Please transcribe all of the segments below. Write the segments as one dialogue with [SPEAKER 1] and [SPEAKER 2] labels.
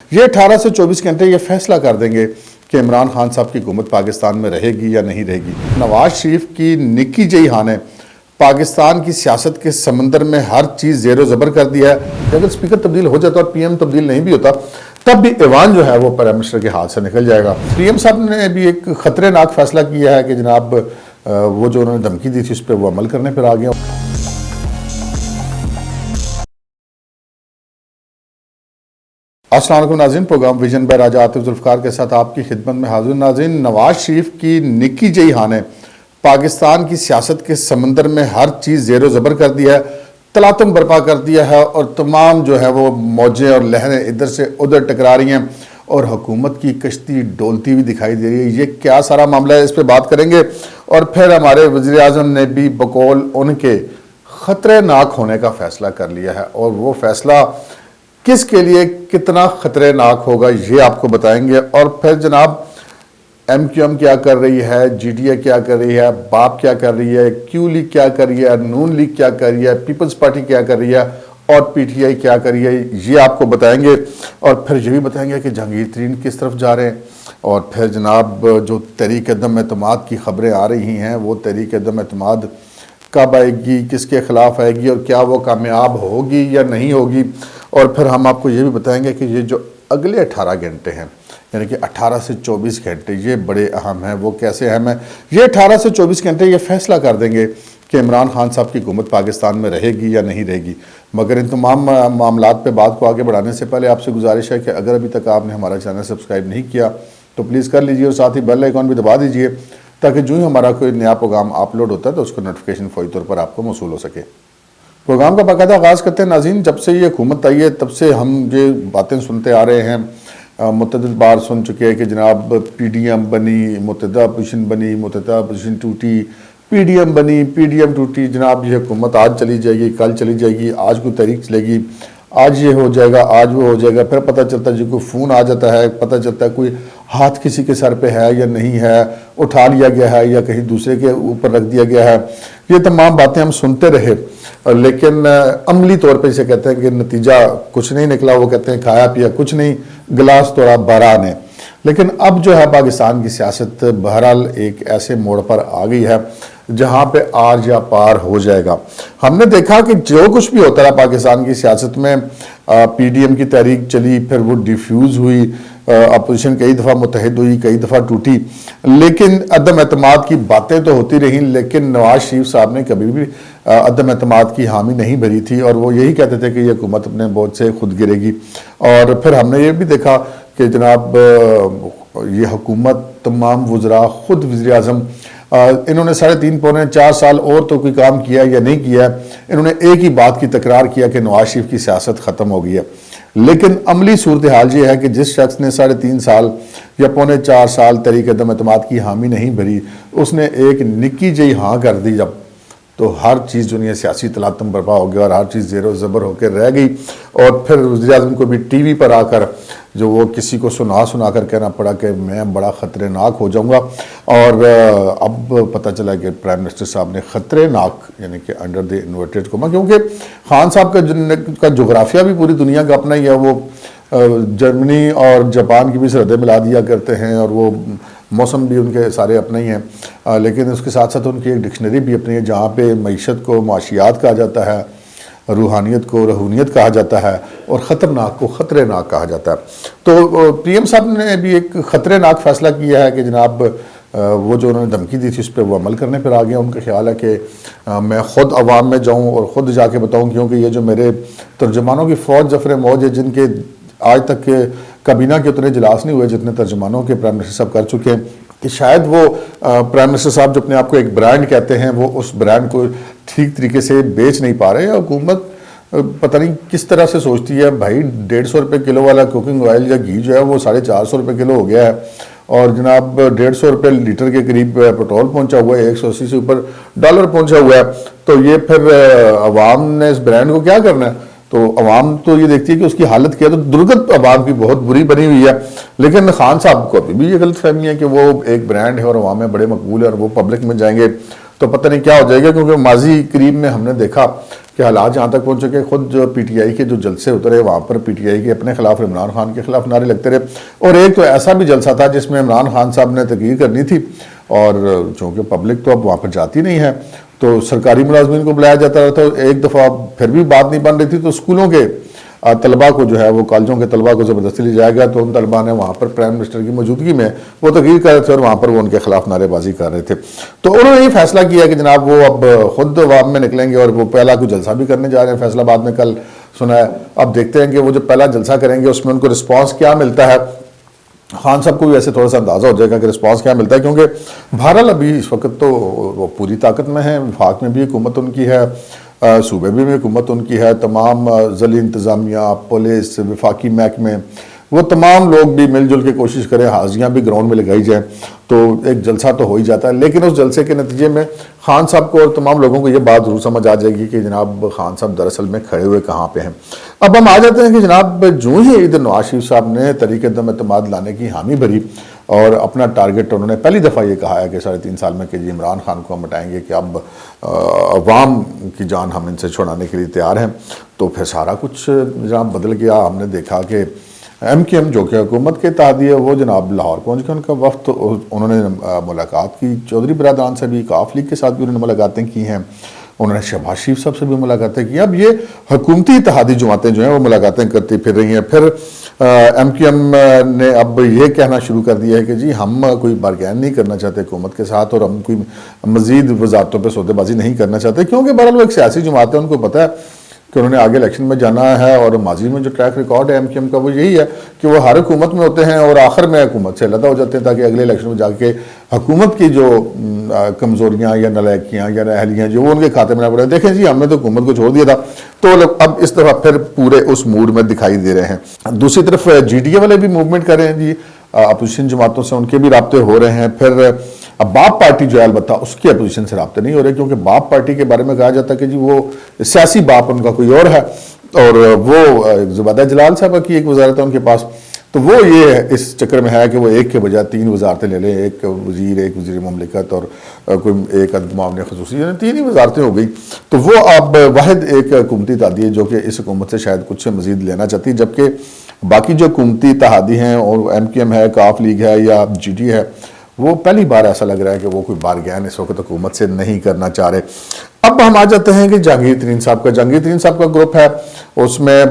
[SPEAKER 1] یہ 18 سے 24 گھنٹے یہ فیصلہ کر دیں گے کہ عمران خان صاحب کی حکومت پاکستان میں رہے گی یا نہیں رہے گی۔ نواز شریف کی نکی جئی ہاں نے پاکستان کی سیاست کے سمندر میں ہر چیز زیر و زبر کر دیا ہے۔ اگر اسپیکر تبدیل ہو جاتا اور پی ایم تبدیل نہیں بھی ہوتا تب بھی ایوان جو ہے وہ پرائم منسٹر کے ہاتھ سے نکل جائے گا۔ پی ایم صاحب نے بھی ایک خطرے ناک فیصلہ کیا ہے کہ جناب وہ جو انہوں نے دھمکی دی تھی اس پہ وہ عمل کرنے پر آ گیا۔ السلام علیکم ناظرین، پروگرام ویژن بائے راجہ عاطف ذوالفقار کے ساتھ آپ کی خدمت میں حاضر۔ ناظرین، نواز شریف کی نکی جئی ہاں نے پاکستان کی سیاست کے سمندر میں ہر چیز زیر و زبر کر دیا ہے، تلاطم برپا کر دیا ہے اور تمام جو ہے وہ موجیں اور لہریں ادھر سے ادھر ٹکرا رہی ہیں اور حکومت کی کشتی ڈولتی ہوئی دکھائی دے رہی ہے۔ یہ کیا سارا معاملہ ہے، اس پہ بات کریں گے۔ اور پھر ہمارے وزیر اعظم نے بھی بقول ان کے خطرے ناک ہونے کا فیصلہ کر لیا ہے، اور وہ فیصلہ کس کے لیے کتنا خطرے ناک ہوگا یہ آپ کو بتائیں گے۔ اور پھر جناب ایم کیو ایم کیا کر رہی ہے، جی ڈی اے کیا کر رہی ہے، باپ کیا کر رہی ہے، کیو لیگ کیا کر رہی ہے، نون لیگ کیا کر رہی ہے، پیپلز پارٹی کیا کر رہی ہے اور پی ٹی آئی کیا کر رہی ہے، یہ آپ کو بتائیں گے۔ اور پھر یہ بھی بتائیں گے کہ جہانگیر ترین کس طرف جا رہے ہیں، اور پھر جناب جو تحریک عدم اعتماد کی خبریں آ رہی ہیں وہ تحریک عدم اعتماد کب آئے گی، کس کے خلاف آئے گی اور کیا وہ کامیاب ہوگی یا نہیں ہوگی۔ اور پھر ہم آپ کو یہ بھی بتائیں گے کہ یہ جو اگلے 18 گھنٹے ہیں، یعنی کہ 18 سے 24 گھنٹے یہ بڑے اہم ہیں۔ وہ کیسے اہم ہیں؟ یہ 18 سے 24 گھنٹے یہ فیصلہ کر دیں گے کہ عمران خان صاحب کی حکومت پاکستان میں رہے گی یا نہیں رہے گی۔ مگر ان تمام معاملات پہ بات کو آگے بڑھانے سے پہلے آپ سے گزارش ہے کہ اگر ابھی تک آپ نے ہمارا چینل سبسکرائب نہیں کیا تو پلیز کر لیجئے اور ساتھ ہی بیل آئیکن بھی دبا دیجئے تاکہ جو ہی ہمارا کوئی نیا پروگرام اپلوڈ ہوتا ہے تو اس کو نوٹیفیکیشن فوری طور پر آپ کو موصول ہو سکے۔ پروگرام کا باقاعدہ آغاز کرتے ہیں ناظرین۔ جب سے یہ حکومت آئی ہے تب سے ہم یہ باتیں سنتے آ رہے ہیں، متعدد بار سن چکے ہیں کہ جناب پی ڈی ایم بنی، متحدہ اپوزیشن بنی، متحدہ اپوزیشن ٹوٹی، پی ڈی ایم بنی، پی ڈی ایم ٹوٹی۔ جناب یہ حکومت آج چلی جائے گی، کل چلی جائے گی، آج کوئی تحریک چلے گی، آج یہ ہو جائے گا، آج وہ ہو جائے گا۔ پھر پتہ چلتا ہے جی کوئی فون آ جاتا ہے، پتہ چلتا ہے کوئی ہاتھ کسی کے سر پہ ہے یا نہیں ہے، اٹھا لیا گیا ہے یا کہیں دوسرے کے اوپر رکھ دیا گیا ہے۔ یہ تمام باتیں ہم سنتے رہے، لیکن عملی طور پہ اسے کہتے ہیں کہ نتیجہ کچھ نہیں نکلا۔ وہ کہتے ہیں کھایا پیا کچھ نہیں، گلاس توڑا بارہ نے۔ لیکن اب جو ہے پاکستان کی سیاست بہرحال ایک ایسے موڑ پر آ گئی ہے جہاں پہ آر یا پار ہو جائے گا۔ ہم نے دیکھا کہ جو کچھ بھی ہوتا رہا پاکستان کی سیاست میں، پی ڈی ایم کی تحریک چلی، پھر وہ ڈیفیوز ہوئی، اپوزیشن کئی دفعہ متحد ہوئی، کئی دفعہ ٹوٹی، لیکن عدم اعتماد کی باتیں تو ہوتی رہیں، لیکن نواز شریف صاحب نے کبھی بھی عدم اعتماد کی حامی نہیں بھری تھی اور وہ یہی کہتے تھے کہ یہ حکومت اپنے بوجھ سے خود گرے گی۔ اور پھر ہم نے یہ بھی دیکھا کہ جناب یہ حکومت تمام وزراء، خود وزیر اعظم، انہوں نے 3.5 پونے 4 سال اور تو کوئی کام کیا یا نہیں کیا ہے، انہوں نے ایک ہی بات کی تکرار کیا کہ نواز شریف کی سیاست ختم ہو گئی ہے۔ لیکن عملی صورتحال یہ ہے کہ جس شخص نے 3.5 سال یا پونے 4 سال تحریک عدم اعتماد کی حامی نہیں بھری، اس نے ایک نکی جئی ہاں کر دی جب، تو ہر چیز جو نہیں سیاسی تلاطم برپا ہو گیا اور ہر چیز زیر و زبر ہو کے رہ گئی۔ اور پھر وزیر اعظم کو بھی ٹی وی پر آ کر جو وہ کسی کو سنا کر کہنا پڑا کہ میں بڑا خطرے ناک ہو جاؤں گا۔ اور اب پتہ چلا کہ پرائم منسٹر صاحب نے خطرے ناک یعنی کہ انڈر دی انورٹڈ کوما، کیونکہ خان صاحب کا جغرافیہ بھی پوری دنیا کا اپنا ہی ہے۔ وہ جرمنی اور جاپان کی بھی سرحدیں ملا دیا کرتے ہیں اور وہ موسم بھی ان کے سارے اپنے ہی ہیں، لیکن اس کے ساتھ ساتھ ان کی ایک ڈکشنری بھی اپنی ہے جہاں پہ معیشت کو معاشیات کہا جاتا ہے، روحانیت کو روحانیت کہا جاتا ہے اور خطرناک کو خطرے ناک کہا جاتا ہے۔ تو پی ایم صاحب نے بھی ایک خطرے ناک فیصلہ کیا ہے کہ جناب وہ جو انہوں نے دھمکی دی تھی اس پہ وہ عمل کرنے پر آ گیا۔ ان کا خیال ہے کہ میں خود عوام میں جاؤں اور خود جا کے بتاؤں، کیونکہ یہ جو میرے ترجمانوں کی فوج ظفر موج ہے، جن کے آج تک کے کابینہ کے اتنے اجلاس نہیں ہوئے جتنے ترجمانوں کے پرائم منسٹر صاحب کر چکے ہیں، کہ شاید وہ پرائم منسٹر صاحب جو اپنے آپ کو ایک برانڈ کہتے ہیں وہ اس برانڈ کو ٹھیک طریقے سے بیچ نہیں پا رہے۔ حکومت پتہ نہیں کس طرح سے سوچتی ہے، بھائی 150 روپے کلو والا کوکنگ آئل یا گھی جو ہے وہ 450 روپے کلو ہو گیا ہے، اور جناب 150 روپے لیٹر کے قریب پیٹرول پہنچا ہوا ہے، 180 سے اوپر ڈالر پہنچا ہوا ہے۔ تو یہ پھر عوام نے اس برانڈ کو کیا کرنا ہے؟ تو عوام تو یہ دیکھتی ہے کہ اس کی حالت کیا، تو درگت عوام کی بہت بری بنی ہوئی ہے۔ لیکن خان صاحب کو ابھی بھی یہ غلط فہمی ہے کہ وہ ایک برانڈ ہے اور عوام میں بڑے مقبول ہے اور وہ پبلک میں جائیں گے تو پتہ نہیں کیا ہو جائے گا، کیونکہ ماضی قریب میں ہم نے دیکھا کہ حالات جہاں تک پہنچ چکے، خود جو پی ٹی آئی کے جو جلسے اترے وہاں پر پی ٹی آئی کے اپنے خلاف، عمران خان کے خلاف نعرے لگتے رہے. اور ایک تو ایسا بھی جلسہ تھا جس میں عمران خان صاحب نے تقریر کرنی تھی، اور چونکہ پبلک تو اب وہاں پر جاتی نہیں ہے تو سرکاری ملازمین کو بلایا جاتا رہا. تو ایک دفعہ پھر بھی بات نہیں بن رہی تھی، تو اسکولوں کے طلباء کو جو ہے وہ کالجوں کے طلباء کو زبردستی لے جایا گیا. تو ان طلباء نے وہاں پر پرائم منسٹر کی موجودگی میں وہ تقریر کر رہے تھے اور وہاں پر وہ ان کے خلاف نعرے بازی کر رہے تھے. تو انہوں نے یہ فیصلہ کیا کہ جناب وہ اب خود عوام میں نکلیں گے اور وہ پہلا کوئی جلسہ بھی کرنے جا رہے ہیں فیصل آباد میں. کل سنا ہے، اب دیکھتے ہیں کہ وہ جو پہلا جلسہ کریں گے اس میں ان کو رسپانس کیا ملتا ہے. خان صاحب کو بھی ایسے تھوڑا سا اندازہ ہو جائے گا کہ رسپانس کیا ملتا ہے، کیونکہ بہرحال ابھی اس وقت تو وہ پوری طاقت میں ہیں. وفاق میں بھی حکومت ان کی ہے، صوبے میں حکومت ان کی ہے. تمام ضلعی انتظامیہ، پولیس، وفاقی محکمے، وہ تمام لوگ بھی مل جل کے کوشش کریں، حاضریاں بھی گراؤنڈ میں لگائی جائیں تو ایک جلسہ تو ہو ہی جاتا ہے. لیکن اس جلسے کے نتیجے میں خان صاحب کو اور تمام لوگوں کو یہ بات ضرور سمجھ آ جائے گی کہ جناب خان صاحب دراصل میں کھڑے ہوئے کہاں پہ ہیں. اب ہم آ جاتے ہیں کہ جناب جو ہی ادھر نواز شریف صاحب نے تحریک عدم اعتماد لانے کی حامی بھری اور اپنا ٹارگٹ انہوں نے پہلی دفعہ یہ کہا ہے کہ 3.5 سال میں کہ جی عمران خان کو ہم ہٹائیں گے، کہ اب عوام کی جان ہم ان سے چھڑانے کے لیے تیار ہیں، تو پھر سارا کچھ جناب بدل گیا. ہم نے دیکھا کہ ایم کیو ایم جو کہ حکومت کے اتحادی ہے وہ جناب لاہور پہنچ گئے. ان کا وفد، انہوں نے ملاقات کی چودھری برادران سے بھی، کاف لیگ کے ساتھ بھی انہوں نے ملاقاتیں کی ہیں، انہوں نے شہباز شریف صاحب سے بھی ملاقاتیں کی. اب یہ حکومتی اتحادی جماعتیں جو ہیں وہ ملاقاتیں کرتی پھر رہی ہیں. پھر ایم کیو ایم نے اب یہ کہنا شروع کر دیا ہے کہ جی ہم کوئی بارگین نہیں کرنا چاہتے حکومت کے ساتھ، اور ہم کوئی مزید وزارتوں پہ سودے بازی نہیں کرنا چاہتے، کیونکہ بہرحال وہ ایک سیاسی جماعت ہے، ان کو پتہ ہے کہ انہوں نے آگے الیکشن میں جانا ہے. اور ماضی میں جو ٹریک ریکارڈ ہے ایم کیو ایم کا وہ یہی ہے کہ وہ ہر حکومت میں ہوتے ہیں اور آخر میں حکومت سے علیحدہ ہو جاتے ہیں تاکہ اگلے الیکشن میں جا کے حکومت کی جو کمزوریاں یا نالائکیاں یا نااہلیاں جو وہ ان کے کھاتے میں نہ پڑے. دیکھیں جی ہم نے تو حکومت کو چھوڑ دیا تھا، تو اب اس دفعہ پھر پورے اس موڈ میں دکھائی دے رہے ہیں. دوسری طرف جی ڈی اے والے بھی موومنٹ کر رہے ہیں جی، اپوزیشن جماعتوں سے ان کے بھی رابطے ہو رہے ہیں. پھر اب باپ پارٹی جو ہے البتہ اس کی اپوزیشن سے رابطے نہیں ہو رہے، کیونکہ باپ پارٹی کے بارے میں کہا جاتا ہے کہ جی وہ سیاسی باپ ان کا کوئی اور ہے، اور وہ زبیدہ جلال صاحبہ کی ایک وزارت ہے ان کے پاس. تو وہ یہ اس چکر میں ہے کہ وہ ایک کے بجائے 3 وزارتیں لے لیں، ایک وزیر مملکت اور کوئی ایک معاون خصوصی، یعنی 3 ہی وزارتیں ہو گئی. تو وہ اب واحد ایک حکومتی اتحادی ہے جو کہ اس حکومت سے شاید کچھ مزید لینا چاہتی ہے، جبکہ باقی جو حکومتی اتحادی ہیں اور ایم کیو ایم ہے، کاف لیگ ہے یا جی ڈی ہے، وہ پہلی بار ایسا لگ رہا ہے کہ وہ کوئی بارگین اس وقت حکومت سے نہیں کرنا چاہ رہے. اب ہم آ جاتے ہیں کہ جہانگیر ترین صاحب کا گروپ ہے، اس میں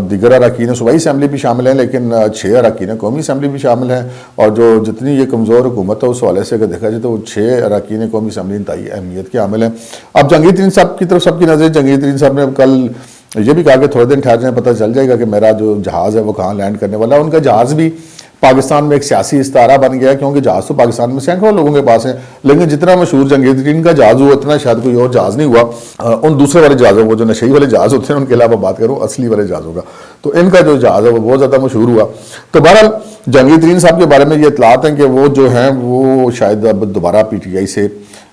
[SPEAKER 1] دیگر اراکین صوبائی اسمبلی بھی شامل ہیں، لیکن 6 اراکین قومی اسمبلی بھی شامل ہیں. اور جو جتنی یہ کمزور حکومت ہے اس حوالے سے اگر دیکھا جائے تو وہ 6 اراکین قومی اسمبلی انتہائی اہمیت کے حامل ہیں. اب جہانگیر ترین صاحب کی طرف سب کی نظر، جہانگیر ترین صاحب نے کل یہ بھی کہا کہ تھوڑے دن ٹھہر جائیں، پتہ چل جائے گا کہ میرا جو جہاز ہے وہ کہاں لینڈ کرنے والا ہے. ان کا جہاز بھی پاکستان میں ایک سیاسی استعارہ بن گیا ہے، کیونکہ جہاز تو پاکستان میں سینکڑوں لوگوں کے پاس ہیں، لیکن جتنا مشہور جہانگیر ترین کا جہاز ہوا اتنا شاید کوئی اور جہاز نہیں ہوا. ان دوسرے والے جہازوں، وہ جو نشئی والے جہاز ہوتے ہیں ان کے علاوہ بات کروں اصلی والے جہازوں کا، تو ان کا جو جہاز ہے وہ بہت زیادہ مشہور ہوا. تو بہرحال جہانگیر ترین صاحب کے بارے میں یہ اطلاعات ہیں کہ وہ جو ہیں وہ شاید اب دوبارہ پی ٹی آئی سے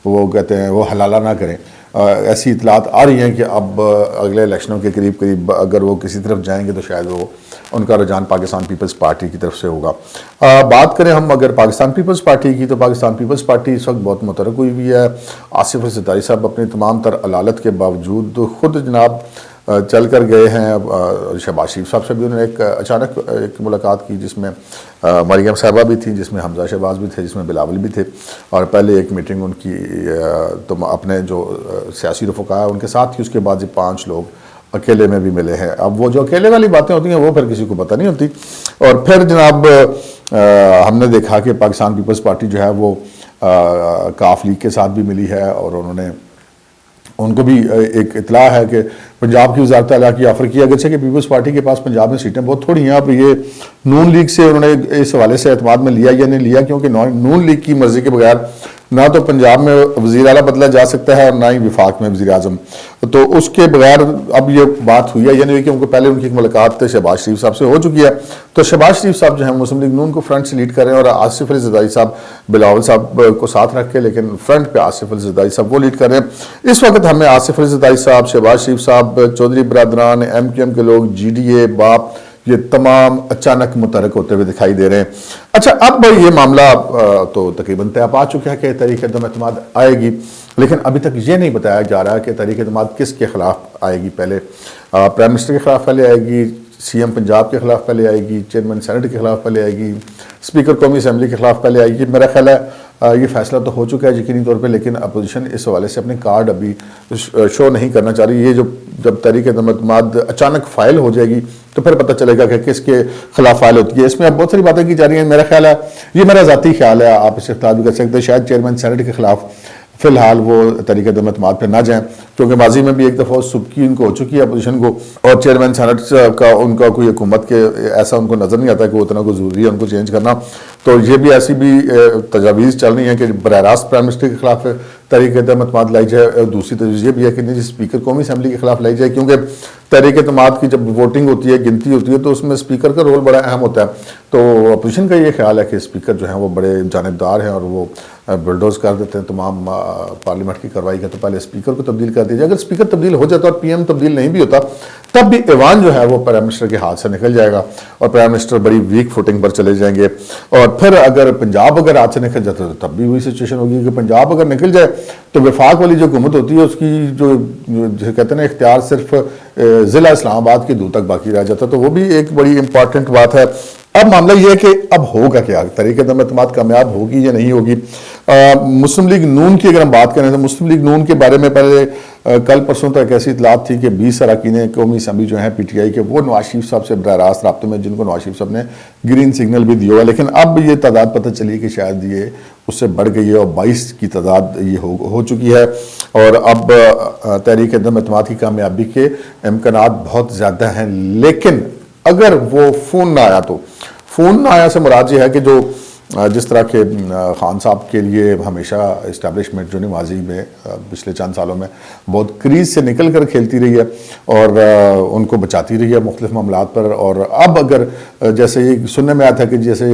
[SPEAKER 1] وہ کہتے ہیں وہ حلالہ نہ کریں. ایسی اطلاعات آ رہی ہیں کہ اب اگلے الیکشنوں کے قریب اگر وہ کسی طرف جائیں گے تو شاید وہ ان کا رجحان پاکستان پیپلز پارٹی کی طرف سے ہوگا. بات کریں ہم اگر پاکستان پیپلز پارٹی کی، تو پاکستان پیپلز پارٹی اس وقت بہت متحرک ہوئی ہوئی ہے. آصف علی زرداری صاحب اپنی تمام تر علالت کے باوجود خود جناب چل کر گئے ہیں. شہباز شریف صاحب سے بھی انہوں نے ایک اچانک ایک ملاقات کی جس میں مریم صاحبہ بھی تھیں، جس میں حمزہ شہباز بھی تھے، جس میں بلاول بھی تھے، اور پہلے ایک میٹنگ ان کی تو اپنے جو سیاسی رفقا ہے ان کے ساتھ تھی. اس کے بعد یہ 5 لوگ اکیلے میں بھی ملے ہیں. اب وہ جو اکیلے والی باتیں ہوتی ہیں وہ پھر کسی کو پتہ نہیں ہوتی. اور پھر جناب ہم نے دیکھا کہ پاکستان پیپلز پارٹی جو ہے وہ کاف لیگ کے ساتھ بھی ملی ہے، اور انہوں نے ان کو بھی ایک اطلاع ہے کہ پنجاب کی وزارت اعلیٰ کی آفر کی، اگرچہ کہ پیپلز پارٹی کے پاس پنجاب میں سیٹیں بہت تھوڑی ہیں. اب یہ نون لیگ سے انہوں نے اس حوالے سے اعتماد میں لیا یا نہیں لیا، کیونکہ نون لیگ کی مرضی کے بغیر نہ تو پنجاب میں وزیر اعلیٰ بدلا جا سکتا ہے اور نہ ہی وفاق میں وزیر اعظم. تو اس کے بغیر اب یہ بات ہوئی ہے یا نہیں ہوئی، کیونکہ پہلے ان کی ایک ملاقات شہباز شریف صاحب سے ہو چکی ہے. تو شہباز شریف صاحب جو ہیں مسلم لیگ نون کو فرنٹ سے لیڈ کر رہے ہیں، اور آصف علی زرداری صاحب بلاول صاحب کو ساتھ رکھ کے، لیکن فرنٹ پہ آصف علی زرداری صاحب وہ لیڈ کر رہے ہیں. اس وقت ہمیں آصف علی زرداری صاحب، شہباز شریف صاحب، چودھری برادران، ایم کیو ایم کے لوگ، جی ڈی اے، باپ، یہ تمام اچانک متحرک ہوتے ہوئے دکھائی دے رہے ہیں. اچھا اب یہ معاملہ تو تقریباً طے پا چکا ہے کہ تحریک عدم اعتماد آئے گی. لیکن ابھی تک یہ نہیں بتایا جا رہا کہ تحریک اعتماد کس کے خلاف آئے گی. پہلے پرائم منسٹر کے خلاف پہلے آئے گی, سی ایم پنجاب کے خلاف پہلے آئے گی, چیئرمین سینٹ کے خلاف پہلے آئے گی, اسپیکر قومی اسمبلی کے خلاف پہلے آئے گی. میرا خیال ہے یہ فیصلہ تو ہو چکا ہے یقینی طور پہ, لیکن اپوزیشن اس حوالے سے اپنے کارڈ ابھی شو نہیں کرنا چاہ رہی. یہ جب تحریک اعتماد اچانک فائل ہو جائے گی تو پھر پتہ چلے گا کہ کس کے خلاف فائل ہوتی ہے. اس میں اب بہت ساری باتیں کی جا رہی ہیں. میرا خیال ہے, یہ میرا ذاتی خیال ہے, آپ اس سے اختلاف بھی کر سکتے ہیں, شاید چیئرمین سینٹ کے خلاف فی الحال وہ تحریک اعتماد پہ نہ جائیں, کیونکہ ماضی میں بھی ایک دفعہ سبکی ان کو ہو چکی ہے اپوزیشن کو, اور چیئرمین سینٹ کا ان کا کوئی حکومت کے ایسا ان کو نظر نہیں آتا کہ وہ اتنا کوئی ضروری ہے ان کو چینج کرنا. تو یہ بھی ایسی بھی تجاویز چل رہی ہیں کہ براہ راست پرائم منسٹر کے خلاف تحریک اعتماد لائی جائے, اور دوسری تجویز یہ بھی ہے کہ اسپیکر قومی اسمبلی کے خلاف لائی جائے, کیونکہ تحریک اعتماد کی جب ووٹنگ ہوتی ہے, گنتی ہوتی ہے, تو اس میں اسپیکر کا رول بڑا اہم ہوتا ہے. تو اپوزیشن کا یہ خیال ہے کہ اسپیکر جو ہیں وہ بڑے جانبدار ہیں اور وہ بلڈوز کر دیتے ہیں تمام پارلیمنٹ کی کارروائی کا, تو پہلے اسپیکر کو تبدیل کر دیا جائے. اگر اسپیکر تبدیل ہو جاتا اور پی ایم تبدیل نہیں بھی ہوتا تب بھی ایوان جو ہے وہ پرائم منسٹر کے ہاتھ سے نکل جائے گا, اور پرائم منسٹر بڑی ویک فوٹنگ پر چلے جائیں گے. اور پھر اگر پنجاب اگر ہاتھ سے نکل جاتا تو تب بھی وہی سچویشن ہوگی کہ پنجاب اگر نکل جائے تو وفاق والی جو حکومت ہوتی ہے اس کی جو کہتے ہیں نا اختیار صرف ضلع اسلام آباد کے دور تک باقی رہ جاتا. تو وہ بھی ایک بڑی امپورٹنٹ بات ہے. اب معاملہ یہ ہے کہ اب ہوگا کیا, تحریک اعتماد کامیاب ہوگی یا نہیں ہوگی. مسلم لیگ نون کی اگر ہم بات کریں تو مسلم لیگ نون کے بارے میں پہلے کل پرسوں تک ایسی اطلاعات تھی کہ 20 اراکین قومی اسمبلی جو ہیں پی ٹی آئی کے, وہ نواز شریف صاحب سے براہ راست رابطے میں, جن کو نواز شریف صاحب نے گرین سگنل بھی دیا ہوا. لیکن اب یہ تعداد پتہ چلی کہ شاید یہ اس سے بڑھ گئی ہے اور 22 کی تعداد یہ ہو چکی ہے, اور اب تحریک اعتماد کی کامیابی کے امکانات بہت زیادہ ہیں. لیکن اگر وہ فون نہ آیا, تو فون نہ آیا سے مراد یہ ہے کہ جو جس طرح کے خان صاحب کے لیے ہمیشہ اسٹیبلشمنٹ جو ماضی میں پچھلے چند سالوں میں بہت کریز سے نکل کر کھیلتی رہی ہے اور ان کو بچاتی رہی ہے مختلف معاملات پر, اور اب اگر جیسے یہ سننے میں آیا تھا کہ جیسے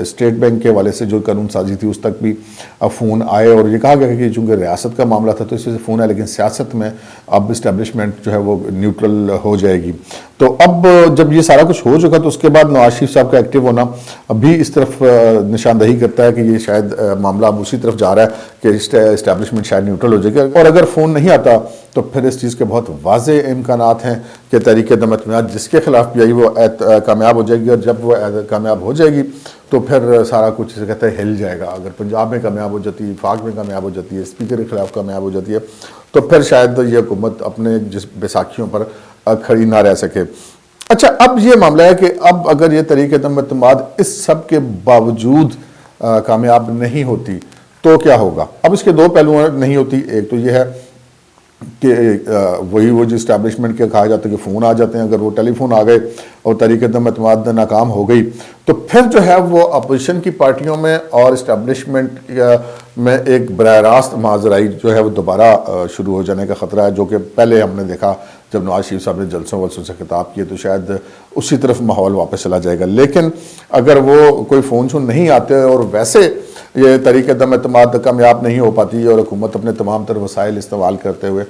[SPEAKER 1] اسٹیٹ بینک کے حوالے سے جو قانون سازی تھی اس تک بھی اب فون آئے, اور یہ کہا گیا کہ چونکہ ریاست کا معاملہ تھا تو اس وجہ سے فون آئے, لیکن سیاست میں اب اسٹیبلشمنٹ جو ہے وہ نیوٹرل ہو جائے گی. تو اب جب یہ سارا کچھ ہو چکا تو اس کے بعد نواز شریف صاحب کا ایکٹیو ہونا ابھی اس طرف نشاندہی کرتا ہے کہ یہ شاید معاملہ اب اسی طرف جا رہا ہے کہ اسٹیبلشمنٹ شاید نیوٹرل ہو جائے گا. اور اگر فون نہیں آتا تو پھر اس چیز کے بہت واضح امکانات ہیں کہ تحریک اعتماد جس کے خلاف بھی آئی وہ کامیاب ہو جائے گی, اور جب وہ کامیاب ہو جائے گی تو پھر سارا کچھ اسے کہتے ہیں ہل جائے گا. اگر پنجاب میں کامیاب ہو جاتی ہے, وفاق میں کامیاب ہو جاتی ہے, اسپیکر کے خلاف کامیاب ہو جاتی ہے, تو پھر شاید یہ حکومت اپنے جس بیساکھیوں پر کھڑی نہ رہ سکے. اچھا, اب یہ معاملہ ہے کہ اب اگر یہ تحریک اعتماد اس سب کے باوجود کامیاب نہیں ہوتی تو کیا ہوگا. اب اس کے دو پہلو نہیں ہوتی. ایک تو یہ ہے کہ وہی وہ جو اسٹیبلشمنٹ کے کہا جاتا ہے کہ فون آ جاتے ہیں, اگر وہ ٹیلی فون آ گئے اور تحریک اعتماد ناکام ہو گئی تو پھر جو ہے وہ اپوزیشن کی پارٹیوں میں اور اسٹیبلشمنٹ میں ایک براہ راست ماجرائی جو ہے وہ دوبارہ شروع ہو جانے کا خطرہ ہے, جو کہ پہلے ہم نے دیکھا جب نواز شریف صاحب نے جلسوں ولسوں سے خطاب کیے تو شاید اسی طرف ماحول واپس چلا جائے گا. لیکن اگر وہ کوئی فون شون نہیں آتے اور ویسے یہ تحریک اعتماد کامیاب نہیں ہو پاتی اور حکومت اپنے تمام تر وسائل استعمال کرتے ہوئے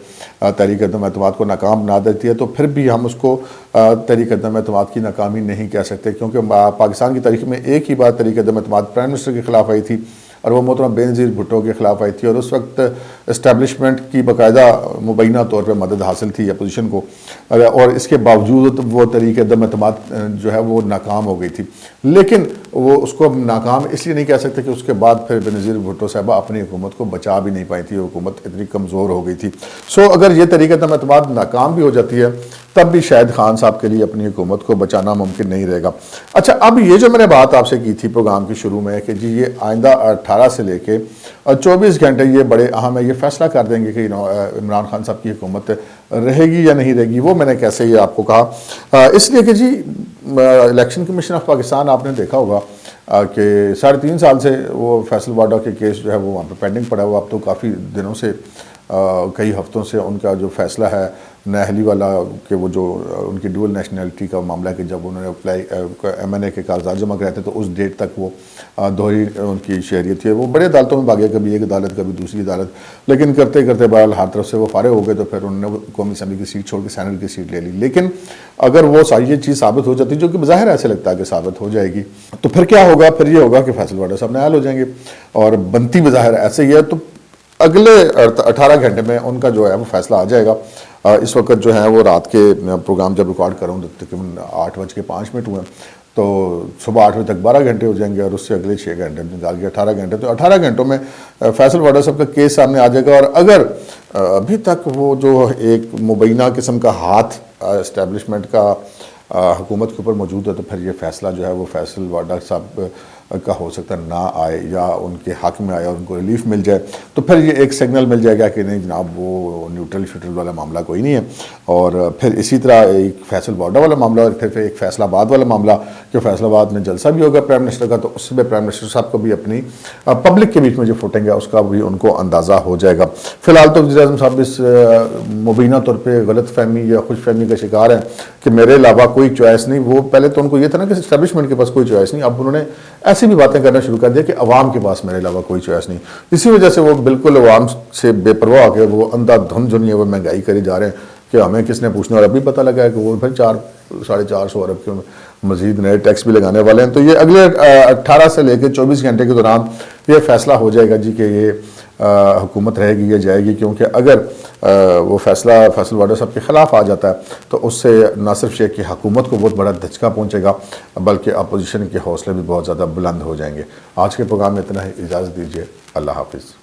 [SPEAKER 1] تحریک اعتماد کو ناکام نہ دیتی ہے, تو پھر بھی ہم اس کو تحریک اعتماد کی ناکامی نہیں کہہ سکتے, کیونکہ پاکستان کی تاریخ میں ایک ہی بار تحریک اعتماد پرائم منسٹر کے خلاف آئی تھی اور وہ محترم بینظیر بھٹو کے خلاف آئی تھی, اور اس وقت اسٹیبلشمنٹ کی باقاعدہ مبینہ طور پہ مدد حاصل تھی اپوزیشن کو, اور اس کے باوجود وہ تحریک اعتماد جو ہے وہ ناکام ہو گئی تھی. لیکن وہ اس کو ناکام اس لیے نہیں کہہ سکتے کہ اس کے بعد پھر بینظیر بھٹو صاحبہ اپنی حکومت کو بچا بھی نہیں پائی تھی, حکومت اتنی کمزور ہو گئی تھی. سو اگر یہ تحریک اعتماد ناکام بھی ہو جاتی ہے تب بھی شاید خان صاحب کے لیے اپنی حکومت کو بچانا ممکن نہیں رہے گا. اچھا, اب یہ جو میں نے بات آپ سے کی تھی پروگرام کی شروع میں کہ جی یہ آئندہ 18 سے لے کے 24 گھنٹے یہ بڑے اہم ہے, یہ فیصلہ کر دیں گے کہ عمران خان صاحب کی حکومت رہے گی یا نہیں رہے گی. وہ میں نے کیسے یہ آپ کو کہا اس لیے کہ جی الیکشن کمیشن آف پاکستان آپ نے دیکھا ہوگا کہ 3.5 سال سے وہ فیصل واڈا کے کیس جو ہے وہ وہاں پہ پینڈنگ پڑا ہوا. اب تو کافی دنوں سے کئی ہفتوں سے ان کا جو فیصلہ ہے نااہلی والا کہ وہ جو ان کی ڈول نیشنلٹی کا معاملہ ہے کہ جب انہوں نے اپلائی ایم این اے کے کاغذات جمع کرائے تھے تو اس ڈیٹ تک وہ دوہری ان کی شہریت تھی. وہ بڑے عدالتوں میں بھاگے, کبھی ایک عدالت کبھی دوسری عدالت, لیکن کرتے کرتے بہرحال ہر طرف سے وہ فارغ ہو گئے, تو پھر انہوں نے قومی اسمبلی کی سیٹ چھوڑ کے سینٹ کی سیٹ لے لی. لیکن اگر وہ ساری یہ چیز ثابت ہو جاتی جو کہ بظاہر ایسے لگتا ہے کہ ثابت ہو جائے گی, تو پھر کیا ہوگا, پھر یہ ہوگا کہ فیصل واڈا صاحب نااہل ہو جائیں گے, اور بنتی بظاہر ایسے ہی ہے. تو اگلے 18 گھنٹے میں ان کا جو ہے وہ فیصلہ آ جائے گا۔ اس وقت جو ہے وہ رات کے پروگرام جب ریکارڈ کروں تو تقریباً 8:05 ہوئے، تو صبح 8 بجے تک 12 گھنٹے ہو جائیں گے، اور اس سے اگلے 6 گھنٹے نکال کے 18 گھنٹے، تو 18 گھنٹوں میں فیصل واڈا صاحب کا کیس سامنے آ جائے گا۔ اور اگر ابھی تک وہ جو ایک مبینہ قسم کا ہاتھ اسٹیبلشمنٹ کا حکومت کے اوپر موجود ہے، تو پھر یہ فیصلہ جو ہے وہ فیصل واڈا صاحب کا ہو سکتا ہے نہ آئے، یا ان کے حق میں آئے اور ان کو ریلیف مل جائے، تو پھر یہ ایک سگنل مل جائے گا کہ نہیں جناب وہ نیوٹرل شیوٹرل والا معاملہ کوئی نہیں ہے۔ اور پھر اسی طرح ایک فیصل واڈا والا معاملہ، اور پھر ایک فیصل آباد والا معاملہ، کہ فیصل آباد میں جلسہ بھی ہوگا پرائم منسٹر کا، تو اس میں پرائم منسٹر صاحب کو بھی اپنی پبلک کے بیچ میں جو فوٹنگ ہے اس کا بھی ان کو اندازہ ہو جائے گا۔ فی الحال تو وزیر اعظم صاحب اس مبینہ طور پہ غلط فہمی یا خوش فہمی کا شکار ہیں کہ میرے علاوہ کوئی چوائس نہیں۔ وہ پہلے تو ان کو یہ تھا نا کہ اسٹیبلشمنٹ کے پاس کوئی چوائس نہیں، اب انہوں نے ایسی بھی باتیں کرنا شروع کر دیا کہ عوام کے پاس میرے علاوہ کوئی چوائس نہیں۔ اسی وجہ سے وہ بالکل عوام سے بے پرواہ ہو کے وہ اندھا دھند جو نہیں ہے وہ مہنگائی کری جا رہے ہیں کہ ہمیں کس نے پوچھنا، اور ابھی پتہ لگا ہے کہ وہ پھر 400-450 ارب کے مزید نئے ٹیکس بھی لگانے والے ہیں۔ تو یہ اگلے 18 سے لے کے 24 گھنٹے کے دوران یہ فیصلہ ہو جائے گا جی کہ یہ حکومت رہے گی یا جائے گی، کیونکہ اگر وہ فیصلہ فیصل واڈا صاحب کے خلاف آ جاتا ہے تو اس سے نہ صرف یہ کہ حکومت کو بہت بڑا دھچکا پہنچے گا، بلکہ اپوزیشن کے حوصلے بھی بہت زیادہ بلند ہو جائیں گے۔ آج کے پروگرام میں اتنا ہی، اجازت دیجیے، اللہ حافظ۔